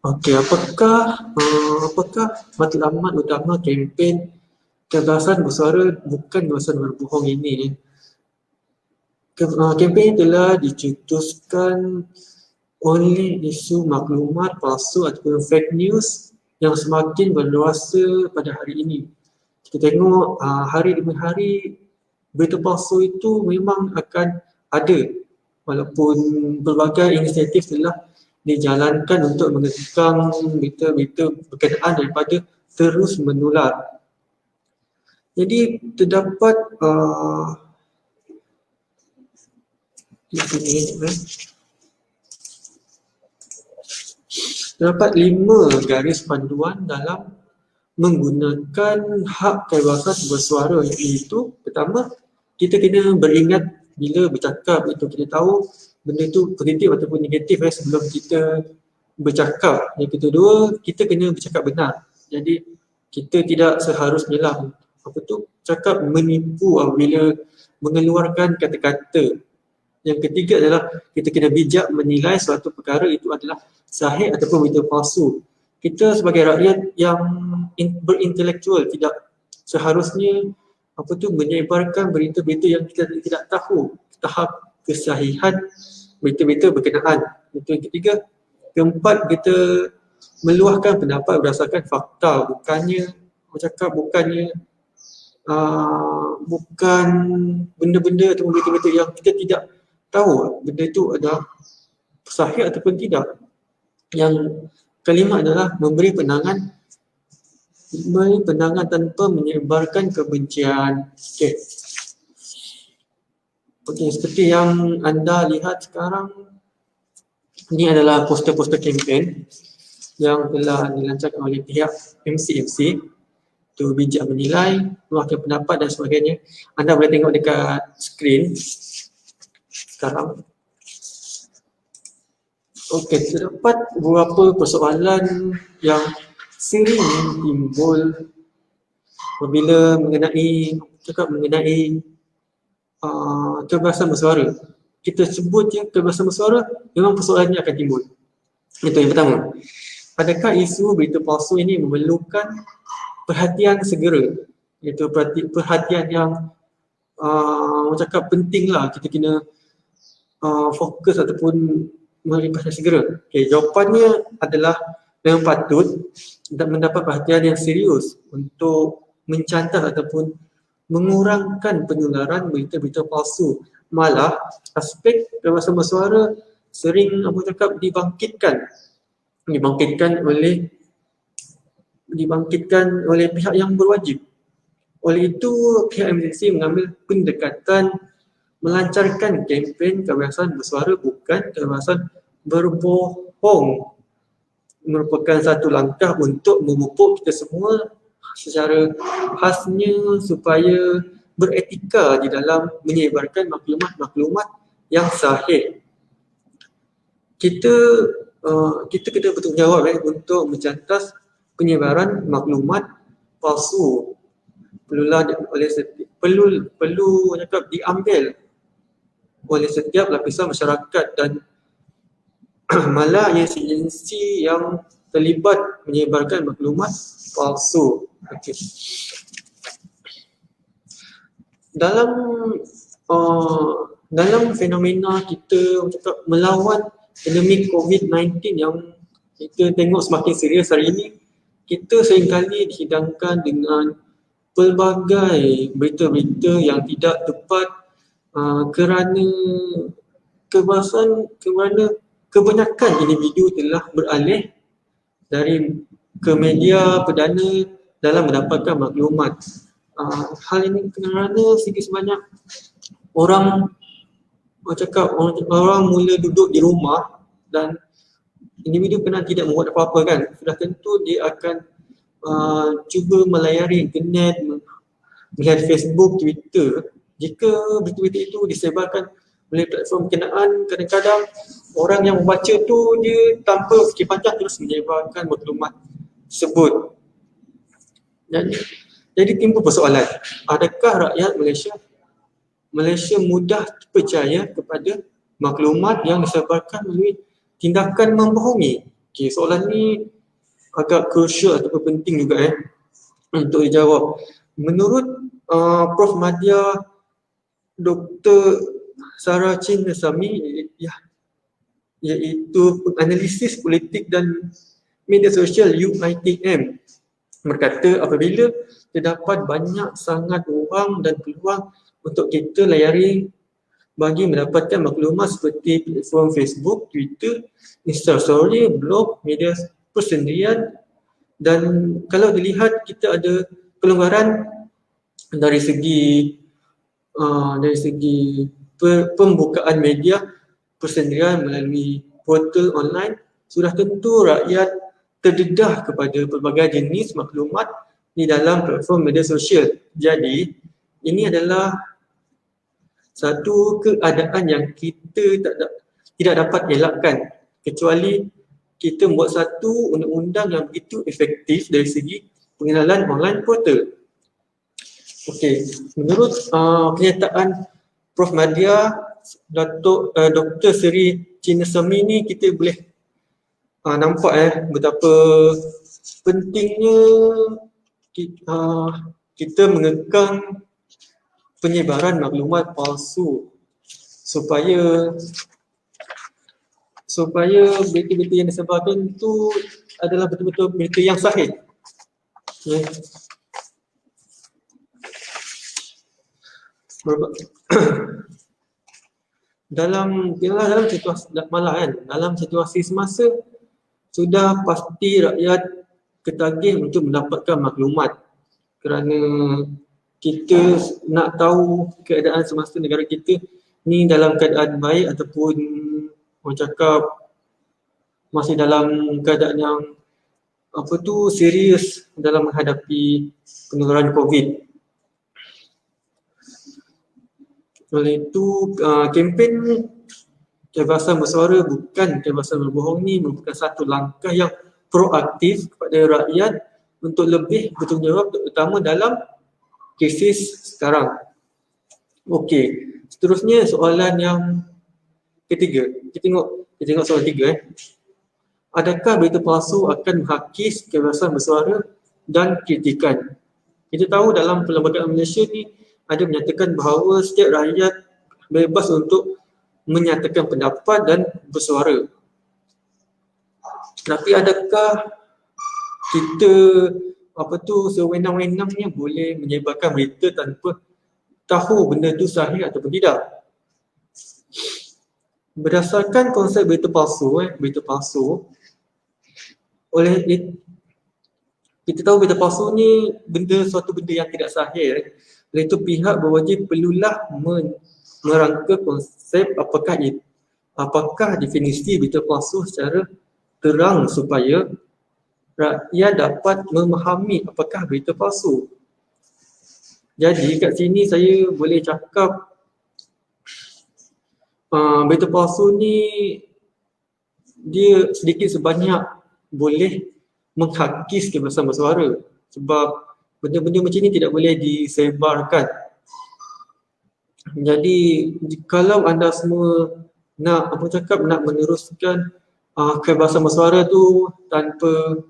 Okey, apakah matlamat utama kempen kebebasan bersuara bukan kebebasan berbohong ini? Kempen telah dicetuskan oleh isu maklumat palsu ataupun fake news yang semakin berluasa pada hari ini. Kita tengok hari demi hari berita palsu itu memang akan ada, walaupun pelbagai inisiatif telah dijalankan untuk mengekang berita-berita berkenaan daripada terus menular. Jadi terdapat terdapat 5 garis panduan dalam menggunakan hak kebebasan bersuara, iaitu pertama, kita kena beringat bila bercakap itu kita tahu benda itu positif ataupun negatif sebelum kita bercakap. Yang kedua, kita kena bercakap benar. Jadi kita tidak seharusnya lah cakap menipu apabila mengeluarkan kata-kata. Yang ketiga adalah kita kena bijak menilai suatu perkara itu adalah sahih ataupun berita palsu. Kita sebagai rakyat yang berintelektual tidak seharusnya menyebarkan berita-berita yang kita tidak tahu tahap kesahihan berita-berita berkenaan. Itu yang ketiga. Keempat, kita meluahkan pendapat berdasarkan fakta, bukannya bukan benda-benda atau berita-berita yang kita tidak tahu benda itu adalah sahih ataupun tidak. Yang kelima adalah memberi pandangan tanpa menyebarkan kebencian. Okey, seperti yang anda lihat sekarang, ini adalah poster-poster kempen yang telah dilancarkan oleh pihak MCMC untuk bijak menilai, meluahkan pendapat dan sebagainya. Anda boleh tengok dekat skrin sekarang. Okey, terdapat beberapa persoalan yang sering timbul apabila mengenai kebebasan bersuara. Kita sebut je kebebasan bersuara, memang persoalannya akan timbul. Itu yang pertama. Adakah isu berita palsu ini memerlukan perhatian segera? Iaitu perhatian yang penting lah. Kita kena fokus ataupun memberi perhatian segera. Okay, jawapannya adalah memang patut mendapat perhatian yang serius untuk mencantas ataupun mengurangkan penularan berita-berita palsu. Malah aspek kebebasan bersuara sering dibangkitkan oleh pihak yang berwajib. Oleh itu, pihak MCC mengambil pendekatan melancarkan kempen kebebasan bersuara bukan kebebasan berbohong. Merupakan satu langkah untuk memupuk kita semua secara khasnya supaya beretika di dalam menyebarkan maklumat-maklumat yang sahih. Kita kena bertanggungjawab untuk mencantas penyebaran maklumat palsu. Perlu diambil oleh setiap lapisan masyarakat dan malah agensi yang terlibat menyebarkan maklumat palsu. Okay. Dalam fenomena kita melawan pandemik COVID-19 yang kita tengok semakin serius hari ini, kita seringkali dihidangkan dengan pelbagai berita-berita yang tidak tepat kerana kebanyakan individu telah beralih ke media perdana dalam mendapatkan maklumat. Hal ini kerana sedikit sebanyak orang mula duduk di rumah dan individu kena tidak membuat apa-apa kan. Sudah tentu dia akan cuba melayari internet, melihat Facebook, Twitter. Jika berita-berita itu disebarkan oleh platform berkenaan, kadang-kadang orang yang membaca tu dia tanpa fikir panjang terus menyebarkan maklumat tersebut. Jadi timbul persoalan, adakah rakyat Malaysia mudah percaya kepada maklumat yang disebarkan melalui tindakan membohongi? Okay, soalan ni agak crucial ataupun penting juga untuk dijawab. Menurut Prof. Madya, Dr. Sarah Chinnasamy, iaitu analisis politik dan media sosial UiTM, berkata apabila terdapat banyak sangat orang dan peluang untuk kita layari bagi mendapatkan maklumat seperti platform Facebook, Twitter, Instastory, blog, media persendirian, dan kalau dilihat kita ada kelonggaran dari segi pembukaan media persendirian melalui portal online, sudah tentu rakyat terdedah kepada pelbagai jenis maklumat di dalam platform media sosial. Jadi ini adalah satu keadaan yang kita tidak dapat elakkan kecuali kita membuat satu undang-undang yang begitu efektif dari segi pengenalan online portal. Okey, menurut kenyataan Prof. Madya, Dr. Seri Chinnasamy ni, kita boleh nampak betapa pentingnya kita mengekang penyebaran maklumat palsu supaya berita-berita yang disebarkan itu adalah betul-betul berita yang sahih. Dalam situasi dalam situasi semasa, sudah pasti rakyat ketagih untuk mendapatkan maklumat kerana kita nak tahu keadaan semasa negara kita ni dalam keadaan baik ataupun orang cakap masih dalam keadaan yang serius dalam menghadapi penularan COVID. Oleh itu, kempen Kebebasan Bersuara bukan Kebebasan Berbohong ni merupakan satu langkah yang proaktif kepada rakyat untuk lebih bertanggungjawab, terutama dalam krisis sekarang. Okey, seterusnya soalan yang ketiga. Kita tengok soalan 3. Adakah berita palsu akan menghakis kebebasan bersuara dan kritikan? Kita tahu dalam Perlembagaan Malaysia ni ada menyatakan bahawa setiap rakyat bebas untuk menyatakan pendapat dan bersuara. Tapi adakah kita sewenang-wenangnya boleh menyebarkan berita tanpa tahu benda itu sahih ataupun tidak? Berdasarkan konsep berita palsu, kita tahu berita palsu ni suatu benda yang tidak sahih. Oleh itu pihak berwajib perlulah merangka konsep apakah definisi berita palsu secara terang supaya rakyat dapat memahami apakah berita palsu. Jadi kat sini saya boleh cakap berita palsu ni dia sedikit sebanyak boleh menghakis kebebasan bersuara, sebab benda-benda macam ni tidak boleh disebarkan. Jadi kalau anda semua nak meneruskan kebebasan bersuara tu tanpa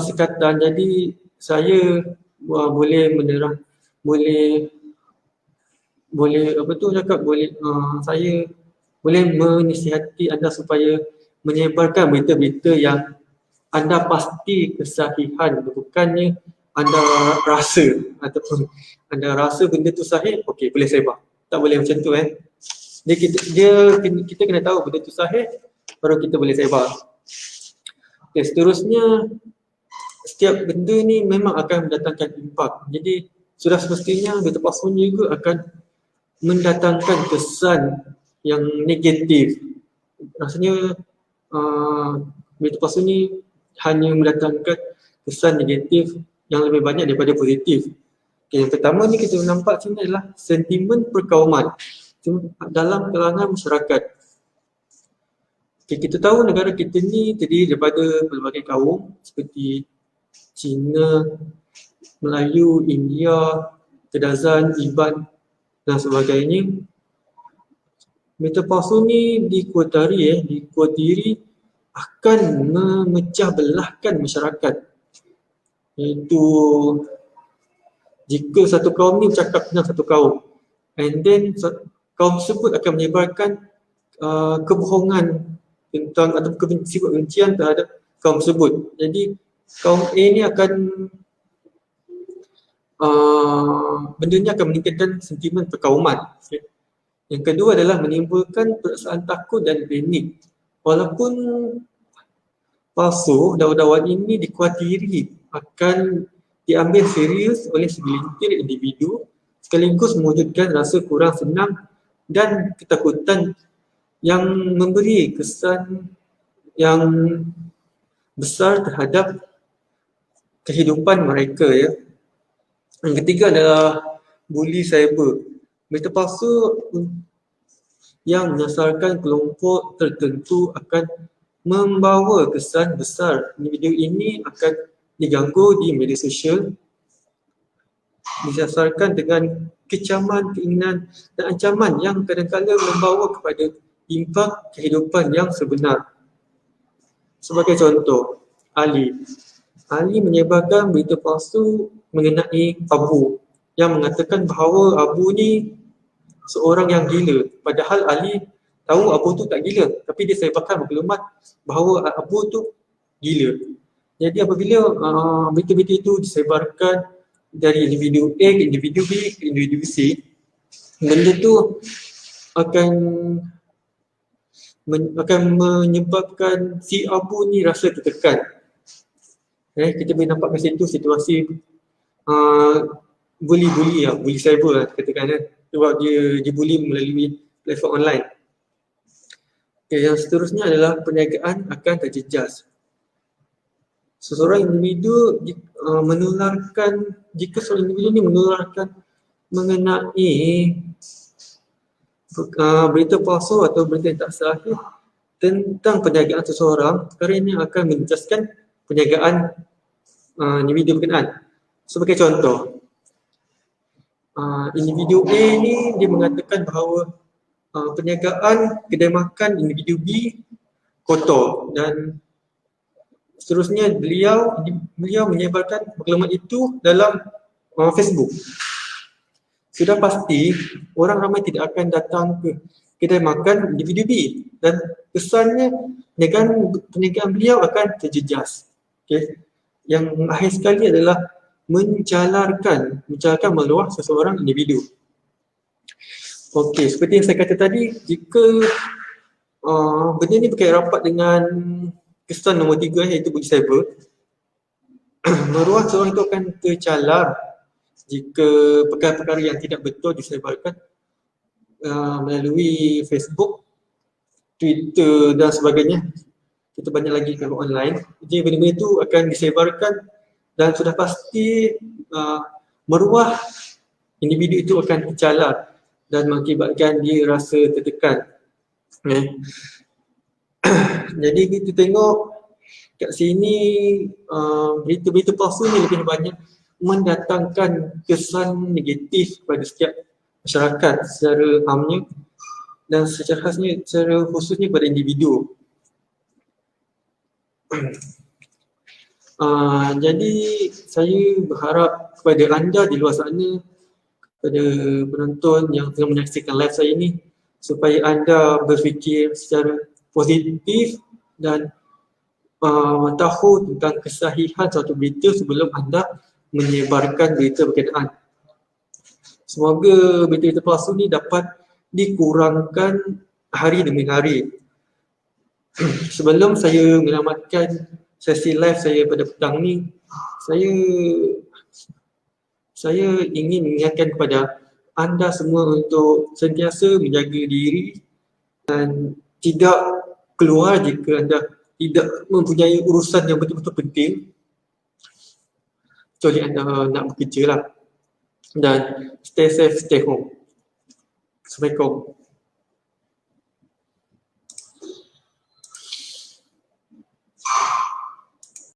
sekatan, jadi saya saya boleh menasihati anda supaya menyebarkan berita-berita yang anda pasti kesahihan, bukannya anda rasa ataupun anda rasa benda tu sahih, okey boleh sebar. Tak boleh macam tu kita kena tahu benda tu sahih baru kita boleh sebar. Okey, seterusnya setiap benda ni memang akan mendatangkan impak. Jadi sudah semestinya berita palsu juga akan mendatangkan kesan yang negatif. Rasanya berita palsu ni hanya mendatangkan kesan negatif yang lebih banyak daripada positif. Okay, yang pertama ni kita nampak sini adalah sentimen perkauman dalam kalangan masyarakat. Okay, kita tahu negara kita ni terdiri daripada pelbagai kaum seperti Cina, Melayu, India, Kedazan, Iban dan sebagainya. Berita palsu ni dikuatiri akan memecah belahkan masyarakat. Iaitu jika satu kaum ni bercakap tentang satu kaum, and then kaum tersebut akan menyebarkan kebohongan tentang atau kebencian terhadap kaum tersebut. Jadi kaum A ni akan benda ni akan meningkatkan sentimen perkauman. Okay. Yang kedua adalah menimbulkan perasaan takut dan panik. Walaupun palsu, dakwah-dakwah ini dikhawatiri akan diambil serius oleh segelintir individu sekaligus mewujudkan rasa kurang senang dan ketakutan yang memberi kesan yang besar terhadap kehidupan mereka, ya. Yang ketiga adalah buli cyber. Berita palsu yang menyasarkan kelompok tertentu akan membawa kesan besar. Individu ini akan diganggu di media sosial, disasarkan dengan kecaman, keinginan dan ancaman yang kadang-kadang membawa kepada impak kehidupan yang sebenar. Sebagai contoh, Ali menyebarkan berita palsu mengenai Abu yang mengatakan bahawa Abu ni seorang yang gila. Padahal Ali tahu Abu tu tak gila, tapi dia sebarkan maklumat bahawa Abu tu gila. Jadi apabila berita-berita itu disebarkan dari individu A ke individu B ke individu C, benda tu akan menyebabkan si Abu ni rasa tertekan. Kita boleh nampak kat situ situasi bully cyber lah, katakan, sebab dia bully melalui platform online. Yang seterusnya adalah perniagaan akan terjejas. Seseorang individu jika seorang individu ni menularkan mengenai berita palsu atau berita yang tak sahih tentang perniagaan seseorang, perkara ini akan menjejaskan perniagaan individu berkenaan. Sebagai contoh, individu A ni dia mengatakan bahawa perniagaan kedai makan individu B kotor, dan seterusnya beliau menyebarkan maklumat itu dalam Facebook. Sudah pasti orang ramai tidak akan datang ke kedai makan individu B, dan kesannya perniagaan beliau akan terjejas. Okay. Yang akhir sekali adalah mencalarkan meluah seseorang individu. Okey, seperti yang saya kata tadi, jika benda ni berkait rapat dengan kesan nombor 3, iaitu bully cyber, meruah seorang itu akan tercalar jika perkara-perkara yang tidak betul disebarkan melalui Facebook, Twitter dan sebagainya. Kita banyak lagi kalau online. Jadi benda-benda itu akan disebarkan dan sudah pasti meruah individu itu akan tercalar dan mengakibatkan dia rasa tertekan. Jadi kita tengok kat sini berita-berita palsu ni lebih banyak mendatangkan kesan negatif kepada setiap masyarakat secara amnya dan secara khususnya kepada individu. Jadi saya berharap kepada anda di luar sana, kepada penonton yang tengah menyaksikan live saya ini, supaya anda berfikir secara positif dan tahu tentang kesahihan suatu berita sebelum anda menyebarkan berita berkenaan. Semoga berita-berita palsu ni dapat dikurangkan hari demi hari. Sebelum saya menamatkan sesi live saya pada petang ni, saya ingin mengingatkan kepada anda semua untuk sentiasa menjaga diri dan tidak keluar jika anda tidak mempunyai urusan yang betul-betul penting, kecuali anda nak bekerja lah. Dan stay safe, stay home. Assalamualaikum.